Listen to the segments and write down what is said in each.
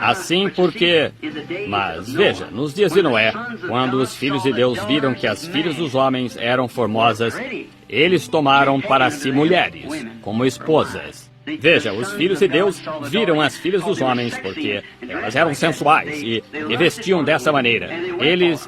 Assim porque... Mas veja, nos dias de Noé, quando os filhos de Deus viram que as filhas dos homens eram formosas, eles tomaram para si mulheres, como esposas. Veja, os filhos de Deus viram as filhas dos homens porque elas eram sensuais e vestiam dessa maneira.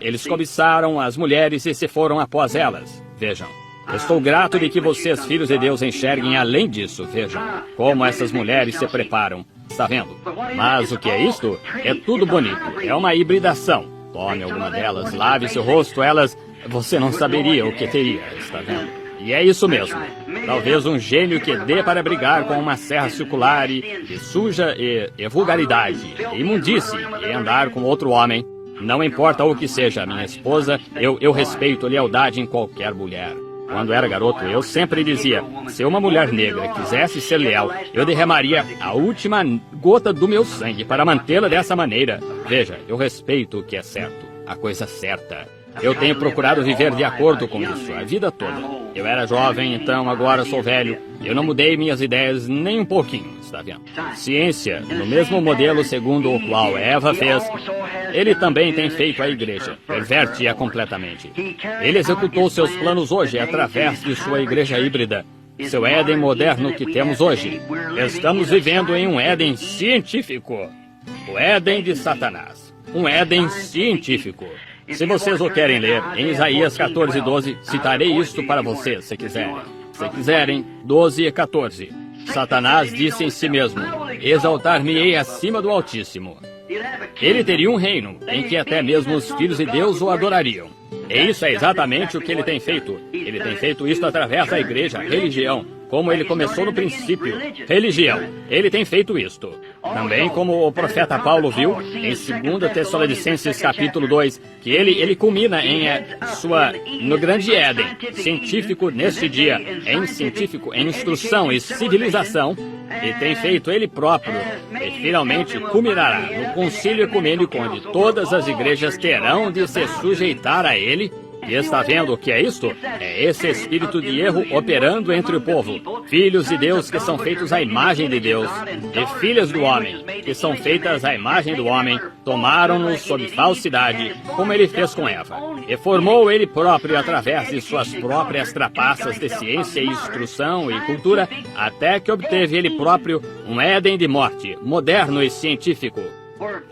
Eles cobiçaram as mulheres e se foram após elas. Vejam. Estou grato de que vocês, filhos de Deus, enxerguem além disso. Vejam como essas mulheres se preparam. Está vendo? Mas o que é isto? É tudo bonito. É uma hibridação. Tome alguma delas, lave seu rosto, elas... Você não saberia o que teria. Está vendo? E é isso mesmo. Talvez um gênio que dê para brigar com uma serra circular e suja e vulgaridade, e imundice, e andar com outro homem. Não importa o que seja, minha esposa, eu respeito lealdade em qualquer mulher. Quando era garoto, eu sempre dizia, se uma mulher negra quisesse ser leal, eu derramaria a última gota do meu sangue para mantê-la dessa maneira. Veja, eu respeito o que é certo, a coisa certa. Eu tenho procurado viver de acordo com isso a vida toda. Eu era jovem, então agora sou velho. Eu não mudei minhas ideias nem um pouquinho, está vendo? Ciência, no mesmo modelo segundo o qual Eva fez, ele também tem feito a igreja. Perverte-a completamente. Ele executou seus planos hoje através de sua igreja híbrida. Seu Éden moderno que temos hoje. Estamos vivendo em um Éden científico. O Éden de Satanás. Um Éden científico. Se vocês o querem ler, em Isaías 14:12, citarei isto para vocês, se quiserem. Se quiserem, 12 e 14. Satanás disse em si mesmo, exaltar-me-ei acima do Altíssimo. Ele teria um reino, em que até mesmo os filhos de Deus o adorariam. E isso é exatamente o que ele tem feito. Ele tem feito isto através da igreja, religião. Como ele começou no princípio, religião. Ele tem feito isto. Também como o profeta Paulo viu, em 2 Tessalonicenses capítulo 2, que ele culmina no grande Éden, científico neste dia, em instrução e civilização, e tem feito ele próprio, e finalmente culminará no concílio ecumênico, onde todas as igrejas terão de se sujeitar a ele. E está vendo o que é isto? É esse espírito de erro operando entre o povo. Filhos de Deus que são feitos à imagem de Deus, e filhas do homem, que são feitas à imagem do homem, tomaram-nos sob falsidade, como ele fez com Eva. E formou ele próprio através de suas próprias trapaças de ciência e instrução e cultura, até que obteve ele próprio um Éden de morte, moderno e científico.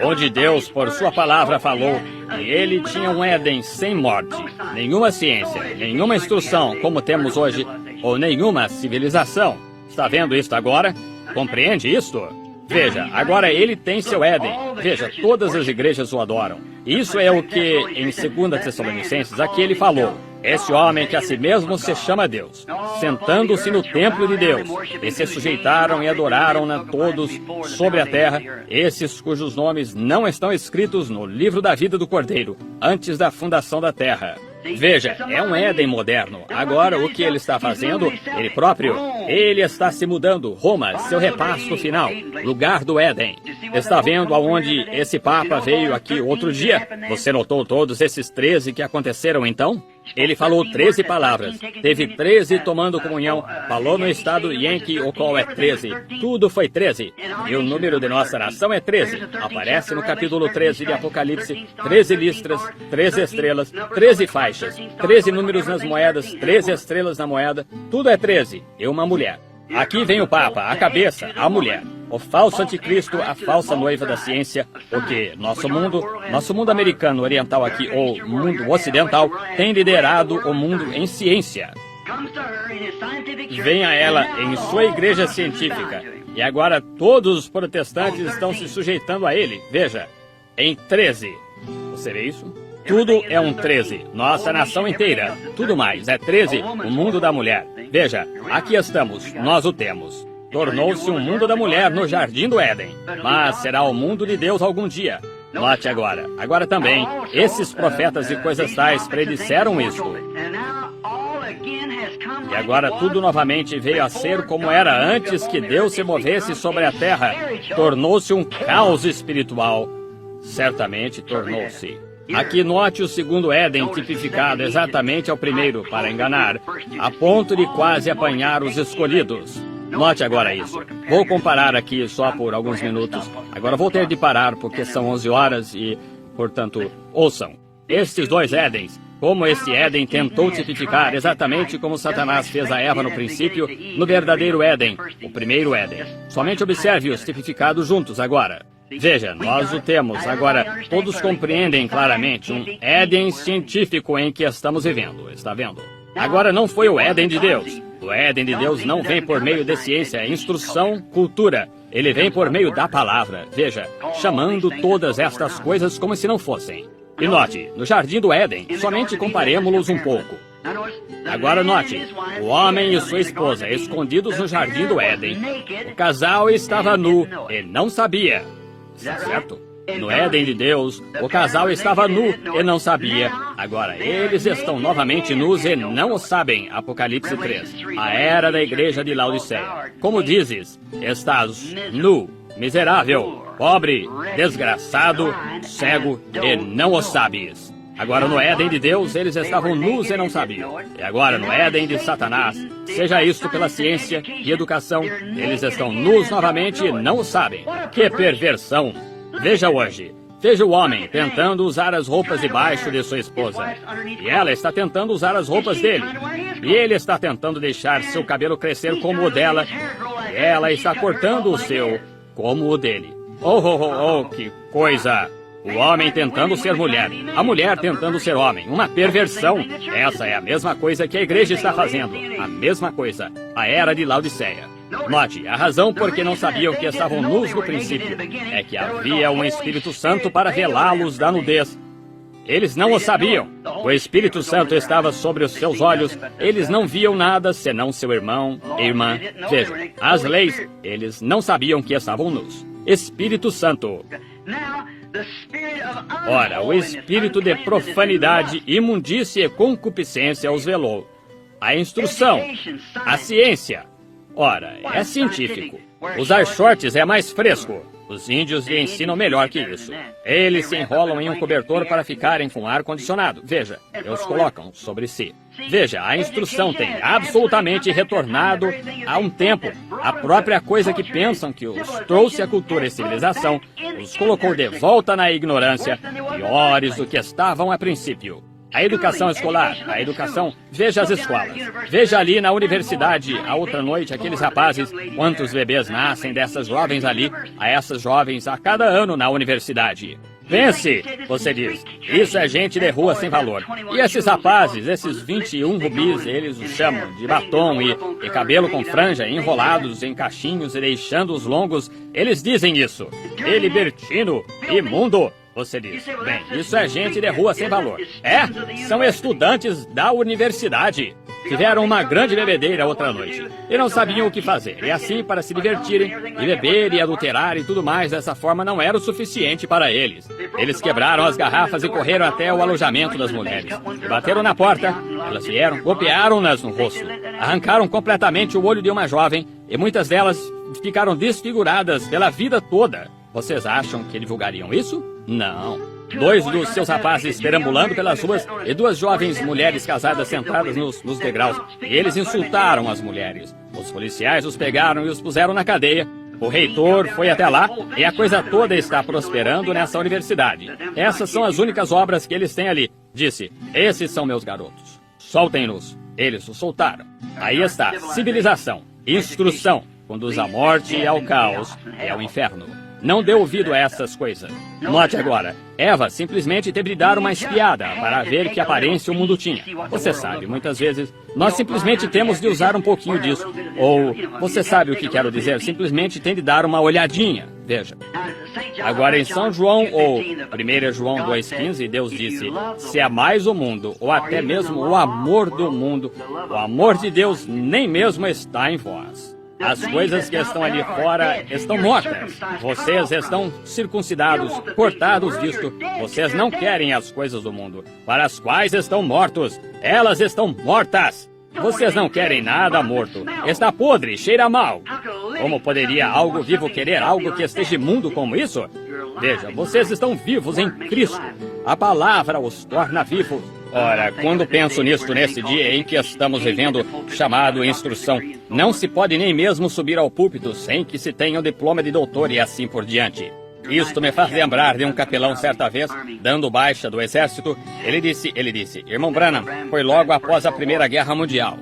Onde Deus, por sua palavra, falou que ele tinha um Éden sem morte, nenhuma ciência, nenhuma instrução, como temos hoje, ou nenhuma civilização. Está vendo isto agora? Compreende isto? Veja, agora ele tem seu Éden. Veja, todas as igrejas o adoram. Isso é o que, em 2 Tessalonicenses, aqui ele falou. Esse homem que a si mesmo se chama Deus, sentando-se no templo de Deus, e se sujeitaram e adoraram-na todos sobre a terra, esses cujos nomes não estão escritos no livro da vida do Cordeiro, antes da fundação da terra. Veja, é um Éden moderno. Agora, o que ele está fazendo? Ele próprio, ele está se mudando. Roma, seu repasto final, lugar do Éden. Está vendo aonde esse Papa veio aqui outro dia? Você notou todos esses 13 que aconteceram então? Ele falou 13 palavras. Teve 13 tomando comunhão. Falou no estado Yankee, o qual é 13. Tudo foi 13. E o número de nossa nação é 13. Aparece no capítulo 13 de Apocalipse. 13 listras, 13 estrelas, 13 faixas, 13 números nas moedas, 13 estrelas na moeda. Tudo é 13. E uma mulher. Aqui vem o Papa, a cabeça, a mulher. O falso anticristo, a falsa noiva da ciência, porque nosso mundo americano, oriental aqui, ou mundo ocidental, tem liderado o mundo em ciência. Vem a ela em sua igreja científica. E agora todos os protestantes estão se sujeitando a ele. Veja, em 13. Você vê isso? Tudo é um 13. Nossa nação inteira. Tudo mais. É 13, o mundo da mulher. Veja, aqui estamos. Nós o temos. Tornou-se um mundo da mulher no jardim do Éden. Mas será o mundo de Deus algum dia. Note agora. Agora também, esses profetas e coisas tais predisseram isso. E agora tudo novamente veio a ser como era antes que Deus se movesse sobre a terra. Tornou-se um caos espiritual. Certamente tornou-se. Aqui note o segundo Éden tipificado exatamente ao primeiro para enganar, a ponto de quase apanhar os escolhidos. Note agora isso. Vou comparar aqui só por alguns minutos. Agora vou ter de parar porque são 11 horas e, portanto, ouçam. Estes dois Édens, como este Éden tentou tipificar exatamente como Satanás fez a Eva no princípio, no verdadeiro Éden, o primeiro Éden. Somente observe-os tipificados juntos agora. Veja, nós o temos. Agora, todos compreendem claramente um Éden científico em que estamos vivendo. Está vendo? Agora, não foi o Éden de Deus. O Éden de Deus não vem por meio de ciência, instrução, cultura. Ele vem por meio da palavra. Veja, chamando todas estas coisas como se não fossem. E note, no jardim do Éden, somente comparemos-los um pouco. Agora note, o homem e sua esposa escondidos no jardim do Éden. O casal estava nu e não sabia. Está certo? No Éden de Deus, o casal estava nu e não sabia. Agora, eles estão novamente nus e não o sabem. Apocalipse 3. A era da igreja de Laodiceia. Como dizes, estás nu, miserável, pobre, desgraçado, cego e não o sabes. Agora, no Éden de Deus, eles estavam nus e não sabiam. E agora, no Éden de Satanás, seja isto pela ciência e educação, eles estão nus novamente e não o sabem. Que perversão! Veja hoje. Veja o homem tentando usar as roupas debaixo de sua esposa. E ela está tentando usar as roupas dele. E ele está tentando deixar seu cabelo crescer como o dela. E ela está cortando o seu como o dele. Oh, que coisa! O homem tentando ser mulher, a mulher tentando ser homem. Uma perversão. Essa é a mesma coisa que a igreja está fazendo. A mesma coisa. A era de Laodiceia. Note, a razão por que não sabiam que estavam nus no princípio é que havia um Espírito Santo para velá-los da nudez. Eles não o sabiam. O Espírito Santo estava sobre os seus olhos. Eles não viam nada senão seu irmão e irmã. Vejam, as leis, eles não sabiam que estavam nus. Espírito Santo. Ora, o espírito de profanidade, imundícia e concupiscência os velou. A instrução, a ciência. Ora, é científico. Usar shorts é mais fresco. Os índios lhe ensinam melhor que isso. Eles se enrolam em um cobertor para ficarem com ar-condicionado. Veja, e os colocam sobre si. Veja, a instrução tem absolutamente retornado a um tempo. A própria coisa que pensam que os trouxe à cultura e civilização, os colocou de volta na ignorância, piores do que estavam a princípio. A educação escolar, a educação, veja as escolas. Veja ali na universidade, a outra noite, aqueles rapazes, quantos bebês nascem dessas jovens ali, a essas jovens a cada ano na universidade. Pense, você diz, isso é gente de rua sem valor. E esses rapazes, esses 21 rubis, eles os chamam de batom e cabelo com franja, enrolados em cachinhos e deixando-os longos, eles dizem isso. E libertino, imundo. Você diz, bem, isso é gente de rua sem valor. É, são estudantes da universidade. Tiveram uma grande bebedeira outra noite e não sabiam o que fazer. E assim, para se divertirem, e beber e adulterar e tudo mais, dessa forma não era o suficiente para eles. Eles quebraram as garrafas e correram até o alojamento das mulheres. E bateram na porta, elas vieram, golpearam-nas no rosto. Arrancaram completamente o olho de uma jovem e muitas delas ficaram desfiguradas pela vida toda. Vocês acham que divulgariam isso? Não. 2 dos seus rapazes perambulando pelas ruas e 2 jovens mulheres casadas sentadas nos degraus. E eles insultaram as mulheres. Os policiais os pegaram e os puseram na cadeia. O reitor foi até lá e a coisa toda está prosperando nessa universidade. Essas são as únicas obras que eles têm ali. Disse, esses são meus garotos. Soltem-nos. Eles os soltaram. Aí está, civilização, instrução, conduz à morte e ao caos e ao inferno. Não dê ouvido a essas coisas. Note agora, Eva simplesmente teve de dar uma espiada para ver que aparência o mundo tinha. Você sabe, muitas vezes, nós simplesmente temos de usar um pouquinho disso. Ou, você sabe o que quero dizer, simplesmente tem de dar uma olhadinha. Veja. Agora em São João, ou 1 João 2,15, Deus disse, se amais o mundo, ou até mesmo o amor do mundo, o amor de Deus nem mesmo está em vós. As coisas que estão ali fora estão mortas. Vocês estão circuncidados, cortados disto. Vocês não querem as coisas do mundo, para as quais estão mortos. Elas estão mortas. Vocês não querem nada morto. Está podre, cheira mal. Como poderia algo vivo querer algo que esteja imundo como isso? Veja, vocês estão vivos em Cristo. A palavra os torna vivos. Ora, quando penso nisto nesse dia em que estamos vivendo, chamado instrução, não se pode nem mesmo subir ao púlpito sem que se tenha o diploma de doutor e assim por diante. Isto me faz lembrar de um capelão certa vez, dando baixa do exército. Ele disse, irmão Branham, foi logo após a Primeira Guerra Mundial.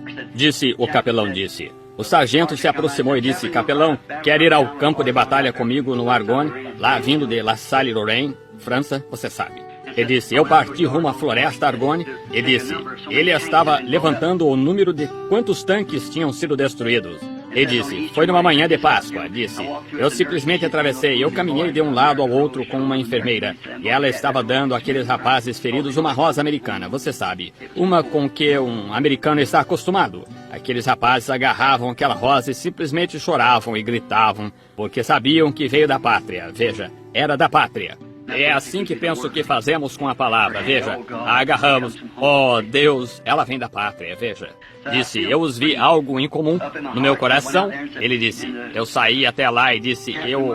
O capelão disse. O sargento se aproximou e disse, capelão, quer ir ao campo de batalha comigo no Argonne, lá vindo de La Salle-Lorraine, França, você sabe. Ele disse, eu parti rumo à floresta Argonne, e disse, ele estava levantando o número de quantos tanques tinham sido destruídos. Ele disse, foi numa manhã de Páscoa, disse, eu simplesmente atravessei, eu caminhei de um lado ao outro com uma enfermeira, e ela estava dando àqueles rapazes feridos uma rosa americana, você sabe, uma com que um americano está acostumado. Aqueles rapazes agarravam aquela rosa e simplesmente choravam e gritavam, porque sabiam que veio da pátria, veja, era da pátria. É assim que penso que fazemos com a palavra, veja, a agarramos, oh Deus, ela vem da pátria, veja. Disse, eu os vi algo incomum no meu coração. Ele disse, eu saí até lá e disse,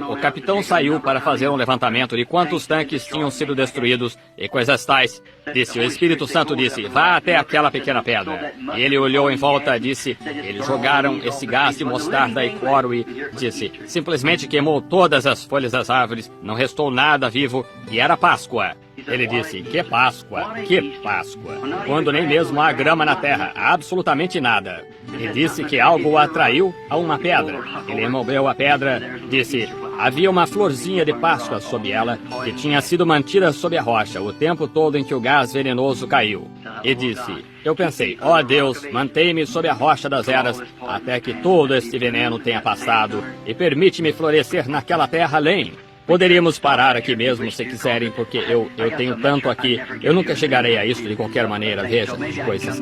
o capitão saiu para fazer um levantamento de quantos tanques tinham sido destruídos e coisas tais. Disse, o Espírito Santo disse, vá até aquela pequena pedra. E ele olhou em volta, disse, eles jogaram esse gás de mostarda e cloro e, disse, simplesmente queimou todas as folhas das árvores, não restou nada vivo e era Páscoa. Ele disse, que Páscoa, quando nem mesmo há grama na terra, absolutamente nada. E disse que algo o atraiu a uma pedra. Ele removeu a pedra, disse, havia uma florzinha de Páscoa sob ela, que tinha sido mantida sob a rocha o tempo todo em que o gás venenoso caiu. E disse, eu pensei, ó Deus, mantém-me sob a rocha das eras, até que todo este veneno tenha passado, e permite-me florescer naquela terra além. Poderíamos parar aqui mesmo se quiserem, porque eu tenho tanto aqui. Eu nunca chegarei a isso de qualquer maneira, veja as coisas.